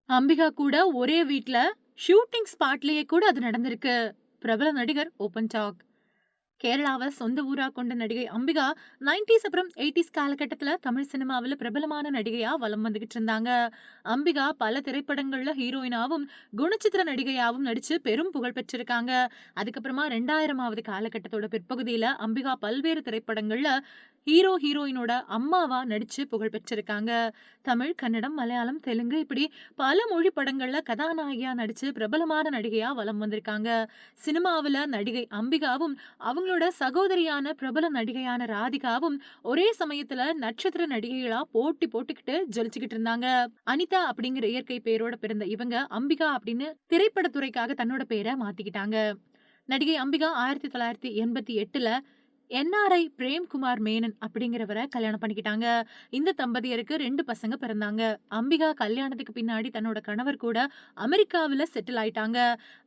அம்பிகா கூட ஒரே வீட்ல ஷூட்டிங் ஸ்பாட்லயே கூட அது நடந்திருக்கு. பிரபல நடிகர் ஓப்பன் டாக். கேரளாவ சொந்த ஊரா கொண்ட நடிகை அம்பிகா 90ஸ் அப்புறம் 80ஸ் காலகட்டத்துல தமிழ் சினிமாவுல பிரபலமான நடிகையா வலம் வந்துகிட்டு இருந்தாங்க. அம்பிகா பல திரைப்படங்கள்ல ஹீரோயினாவும், குணச்சித்திர நடிகையாவும் நடிச்சு பெரும் புகழ் பெற்றிருக்காங்க. அதுக்கப்புறமா 2000ஆவது காலகட்டத்தோட பிற்பகுதியில அம்பிகா பல்வேறு திரைப்படங்கள்ல ஹீரோயினோட அம்மாவா நடிச்சு புகழ் பெற்றிருக்காங்க. தமிழ், கன்னடம், மலையாளம், தெலுங்கு இப்படி பல மொழி படங்கள்ல கதாநாயகியா நடிச்சு பிரபலமான நடிகையா வலம் வந்திருக்காங்க. சினிமாவுல நடிகை அம்பிகாவும் அவங்களோட சகோதரியான பிரபல நடிகையான ராதிகாவும் ஒரே சமயத்துல நட்சத்திர நடிகைகளா போட்டி போட்டுக்கிட்டு ஜொலிச்சுக்கிட்டு இருந்தாங்க. அனிதா அப்படிங்கிற இயற்கை பேரோட பிறந்த இவங்க அம்பிகா அப்படின்னு திரைப்படத்துறைக்காக தன்னோட பேரை மாத்திக்கிட்டாங்க. நடிகை அம்பிகா 1988ல என்ஆர்ஐ பிரேம்குமார் மேனன் அப்படிங்கிறவரை கல்யாணம் பண்ணிக்கிட்டாங்க. இந்த தம்பதியருக்கு 2 பசங்க பிறந்தாங்க. அம்பிகா கல்யாணத்துக்கு பின்னாடி தன்னோட கணவர் கூட அமெரிக்காவுல செட்டில் ஆயிட்டாங்க.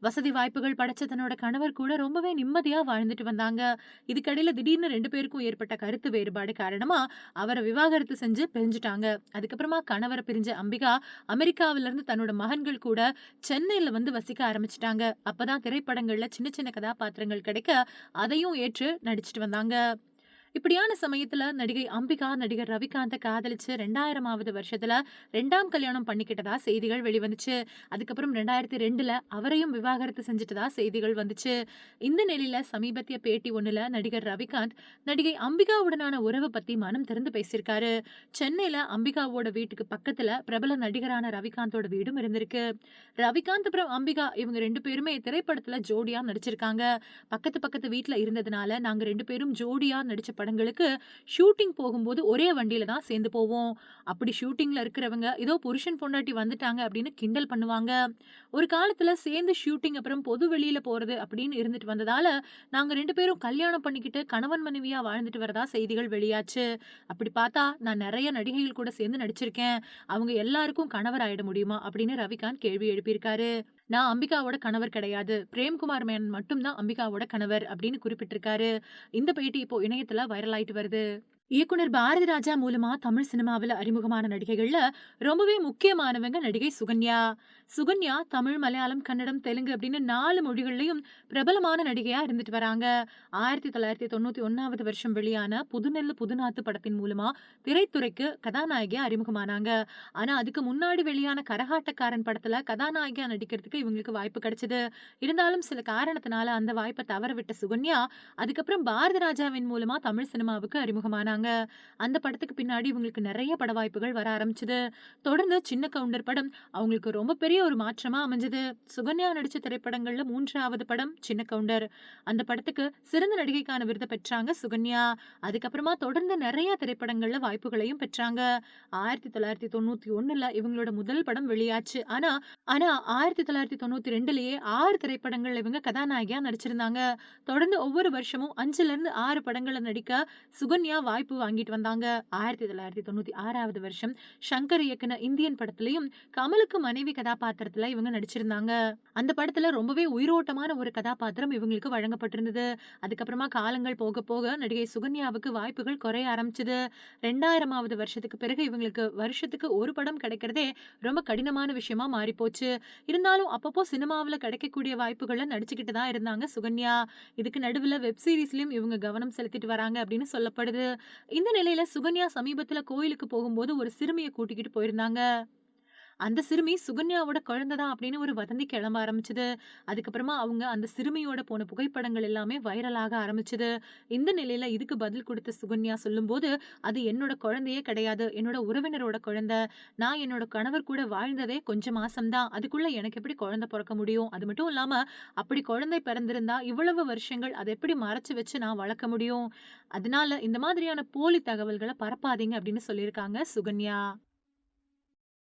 வசதி வாய்ப்புகள் படைச்ச தன்னோட கணவர் கூட ரொம்பவே நிம்மதியா வாழ்ந்துட்டு வந்தாங்க. இதுக்கிடையில திடீர்னு 2 பேருக்கும் ஏற்பட்ட கருத்து வேறுபாடு காரணமா அவரை விவாகரத்து செஞ்சு பிரிஞ்சுட்டாங்க. அதுக்கப்புறமா கணவரை பிரிஞ்ச அம்பிகா அமெரிக்காவில இருந்து தன்னோட மகன்கள் கூட சென்னையில வந்து வசிக்க ஆரம்பிச்சுட்டாங்க. அப்பதான் திரைப்படங்கள்ல சின்ன சின்ன கதாபாத்திரங்கள் கிடைக்க அதையும் ஏற்று நடிச்சுட்டு வந்தாங்க. இப்படியான சமயத்துல நடிகை அம்பிகா நடிகர் ரவிகாந்த காதலிச்சு 2000ஆவது வருஷத்துல 2ஆம் கல்யாணம் பண்ணிக்கிட்டதா செய்திகள் வெளிவந்துச்சு. அதுக்கப்புறம் 2002ல அவரையும் விவாகரத்து செஞ்சுட்டதா செய்திகள் வந்துச்சு. இந்த நிலையில சமீபத்திய பேட்டி ஒண்ணுல நடிகர் ரவிகாந்த் நடிகை அம்பிகாவுடனான உறவு பத்தி மனம் திறந்து பேசியிருக்காரு. சென்னையில அம்பிகாவோட வீட்டுக்கு பக்கத்துல பிரபல நடிகரான ரவிகாந்தோட வீடும் இருந்திருக்கு. ரவிகாந்த் அப்புறம் அம்பிகா இவங்க 2 பேருமே திரைப்படத்துல ஜோடியா நடிச்சிருக்காங்க. பக்கத்து பக்கத்து வீட்ல இருந்ததுனால நாங்க 2 பேரும் ஜோடியா நடிச்ச படங்களுக்கு ஷூட்டிங் போகும்போது ஒரே வண்டியில தான் சேர்ந்து போவோம். அப்படி ஷூட்டிங்ல இருக்கிறவங்க ஏதோ புருஷன் பொண்டாட்டி வந்துட்டாங்க அப்படின்னு கிண்டல் பண்ணுவாங்க. ஒரு காலத்துல சேர்ந்து ஷூட்டிங் அப்புறம் பொது வெளியில போறது அப்படின்னு இருந்துட்டு வந்ததால நாங்க 2 பேரும் கல்யாணம் பண்ணிக்கிட்டு கணவன் மனைவியா வாழ்ந்துட்டு வரதா செய்திகள் வெளியாச்சு. அப்படி பார்த்தா நான் நிறைய நடிகைகள் கூட சேர்ந்து நடிச்சிருக்கேன். அவங்க எல்லாருக்கும் கணவர் ஆயிட முடியுமா அப்படின்னு ரவிகாந்த் கேள்வி எழுப்பியிருக்காரு. நான் அம்பிகாவோட கணவர் கிடையாது. பிரேம்குமார் மேனன் மட்டும் தான் அம்பிகாவோட கணவர் அப்படின்னு குறிப்பிட்டிருக்காரு. இந்த பேட்டி இப்போ இணையத்துல வைரல் ஆயிட்டு வருது. இயக்குனர் பாரதி ராஜா மூலமா தமிழ் சினிமாவுல அறிமுகமான நடிகைகள்ல ரொம்பவே முக்கியமானவங்க நடிகை சுகன்யா. சுகன்யா தமிழ், மலையாளம், கன்னடம், தெலுங்கு அப்படின்னு 4 மொழிகள்லயும் பிரபலமான நடிகையா இருந்துட்டு வராங்க. 1991வது வருஷம் வெளியான புதுநெல்லு புதுநாத்து படத்தின் மூலமா திரைத்துறைக்கு கதாநாயகியா அறிமுகமானாங்க. ஆனா அதுக்கு முன்னாடி வெளியான கரகாட்டக்காரன் படத்துல கதாநாயகியா நடிக்கிறதுக்கு இவங்களுக்கு வாய்ப்பு கிடைச்சது. இருந்தாலும் சில காரணத்தினால அந்த வாய்ப்பை தவற விட்ட சுகன்யா அதுக்கப்புறம் பாரதி ராஜாவின் மூலமா தமிழ் சினிமாவுக்கு அறிமுகமானாங்க. அந்த படத்துக்கு பின்னாடி இவங்களுக்கு நிறைய பட வாய்ப்புகள் வர ஆரம்பிச்சது. தொடர்ந்து சின்ன கவுண்டர் படம் அவங்களுக்கு ரொம்ப பெரிய ஒரு மாற்றமா அமைஞ்சது. சுகன்யா நடிச்ச திரைப்படங்கள்ல 3வது படம் சின்ன கவுண்டர். அந்த படத்துக்கு சிறந்த நடிகைக்கான விருதை பெற்றாங்க சுகன்யா. அதுக்கப்புறமா தொடர்ந்து நிறைய திரைப்படங்கள்ல வாய்ப்புகளையும் பெற்றாங்க. 1991ல இவங்களோட முதல் படம் வெளியாச்சு. ஆனா ஆனா 1992லயே 6 திரைப்படங்கள்ல இவங்க கதாநாயகியா நடிச்சிருந்தாங்க. தொடர்ந்து ஒவ்வொரு வருஷமும் 5ல இருந்து 6 படங்கள்ல நடிக்க சுகன்யா வாய்ப்பு வாங்கிட்டு வந்தாங்க. 1996வது வருஷம் சங்கர் இயக்குன இந்தியன் படத்திலையும் கமலுக்கு மனைவி கதாபாத்திரத்துல இவங்க நடிச்சிருந்தாங்க. அந்த படத்துல ரொம்பவே உயிரோட்டமான ஒரு கதாபாத்திரம் இவங்களுக்கு வழங்கப்பட்டிருந்தது. அதுக்கப்புறமா காலங்கள் போக போக நடிகை சுகன்யாவுக்கு வாய்ப்புகள் குறைய ஆரம்பிச்சது. 2000ஆவது வருஷத்துக்கு பிறகு இவங்களுக்கு வருஷத்துக்கு ஒரு படம் கிடைக்கிறதே ரொம்ப கடினமான விஷயமா மாறி போச்சு. இருந்தாலும் அப்பப்போ சினிமாவுல கிடைக்கக்கூடிய வாய்ப்புகள்ல நடிச்சுக்கிட்டு தான் இருந்தாங்க சுகன்யா. இதுக்கு நடுவுல வெப் சீரிஸ்லயும் இவங்க கவனம் செலுத்திட்டு வராங்க அப்படின்னு சொல்லப்படுது. இந்த நிலையில சுகன்யா சமீபத்துல கோயிலுக்கு போகும்போது ஒரு சிறுமிய கூட்டிக்கிட்டு போயிருந்தாங்க. அந்த சிறுமி சுகன்யாவோட குழந்தை தான் அப்படின்னு ஒரு வதந்தி கிளம்ப ஆரம்பிச்சது. அதுக்கப்புறமா அவங்க அந்த சிறுமியோட போன புகைப்படங்கள் எல்லாமே வைரலாக ஆரம்பிச்சது. இந்த நிலையில இதுக்கு பதில் கொடுத்த சுகன்யா சொல்லும்போது, "அது என்னோட குழந்தையே கிடையாது. என்னோட உறவினரோட குழந்தை. நான் என்னோட கணவர் கூட வாழ்ந்ததே கொஞ்சம் மாசம் தான். அதுக்குள்ள எனக்கு எப்படி குழந்தை பொறக்க முடியும்? அது மட்டும் இல்லாம அப்படி குழந்தை பிறந்திருந்தா இவ்வளவு வருஷங்கள் அத எப்படி மறைச்சு வச்சு நான் வளர்க்க முடியும்? அதனால இந்த மாதிரியான போலி தகவல்கள பரப்பாதீங்க" அப்படின்னு சொல்லியிருக்காங்க சுகன்யா.